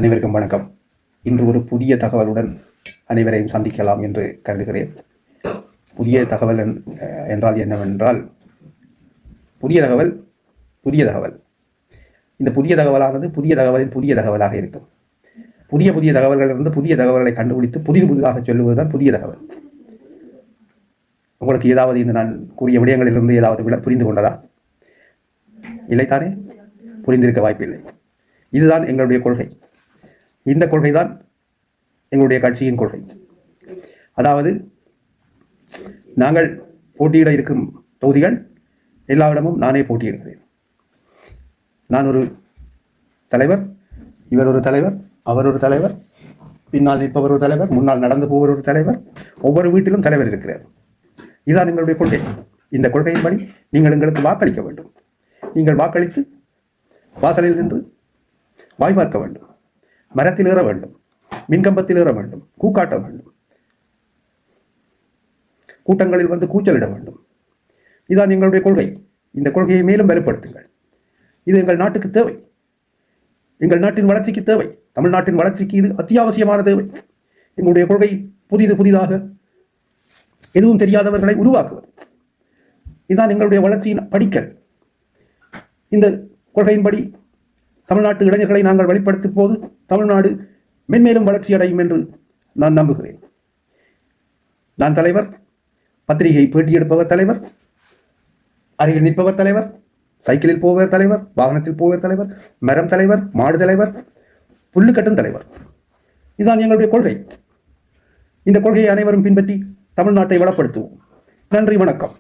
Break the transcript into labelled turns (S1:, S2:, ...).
S1: அனைவருக்கும் வணக்கம். இன்று ஒரு புதிய தகவலுடன் அனைவரையும் சந்திக்கலாம் என்று கருதுகிறேன். புதிய தகவல் என்றால் என்னவென்றால், புதிய தகவல் இந்த புதிய தகவலானது புதிய தகவலின் புதிய தகவலாக இருக்கும். புதிய தகவல்களிலிருந்து புதிய தகவல்களை கண்டுபிடித்து புதிதாக சொல்லுவதுதான் புதிய தகவல். உங்களுக்கு ஏதாவது இந்த நான் கூறிய விடயங்களிலிருந்து ஏதாவது புரிந்து கொண்டதா? இல்லைத்தானே? புரிந்திருக்க வாய்ப்பில்லை. இதுதான் எங்களுடைய கொள்கை. இந்த கொள்கை தான் எங்களுடைய கட்சியின் கொள்கை. அதாவது, நாங்கள் போட்டியிட இருக்கும் தொகுதிகள் எல்லாவிடமும் நானே போட்டியிடுகிறேன். நான் ஒரு தலைவர், இவர் ஒரு தலைவர், அவர் ஒரு தலைவர், பின்னால் நிற்பவர் ஒரு தலைவர், முன்னால் நடந்து போவர் ஒரு தலைவர், ஒவ்வொரு வீட்டிலும் தலைவர் இருக்கிறார். இதுதான் எங்களுடைய கொள்கை. இந்த கொள்கையின்படி நீங்கள் எங்களுக்கு வாக்களிக்க வேண்டும். நீங்கள் வாக்களித்து வாசலில் நின்று வாய் பார்க்க வேண்டும், மரத்தில் ஏற வேண்டும், மின்கம்பத்தில் ஏற வேண்டும், கூக்காட்ட வேண்டும், கூட்டங்களில் வந்து கூச்சலிட வேண்டும். இதுதான் எங்களுடைய கொள்கை. இந்த கொள்கையை மேலும் வலுப்படுத்துங்கள். இது எங்கள் நாட்டுக்கு தேவை, எங்கள் நாட்டின் வளர்ச்சிக்கு தேவை, தமிழ்நாட்டின் வளர்ச்சிக்கு இது அத்தியாவசியமான தேவை. எங்களுடைய கொள்கை புதிதாக எதுவும் தெரியாதவர்களை உருவாக்குவது. இதுதான் எங்களுடைய வளர்ச்சியின் படிக்கல். இந்த கொள்கையின்படி தமிழ்நாட்டு இளைஞர்களை நாங்கள் வெளிப்படுத்தும் போது தமிழ்நாடு மென்மேலும் வளர்ச்சி அடையும் என்று நான் நம்புகிறேன். நான் தலைவர், பத்திரிகை பேட்டி எடுப்பவர் தலைவர், அருகில் நிற்பவர் தலைவர், சைக்கிளில் போவர் தலைவர், வாகனத்தில் போவர் தலைவர், மரம் தலைவர், மாடு தலைவர், புல்லு கட்டும் தலைவர். இதுதான் எங்களுடைய கொள்கை. இந்த கொள்கையை அனைவரும் பின்பற்றி தமிழ்நாட்டை வளப்படுத்துவோம். நன்றி, வணக்கம்.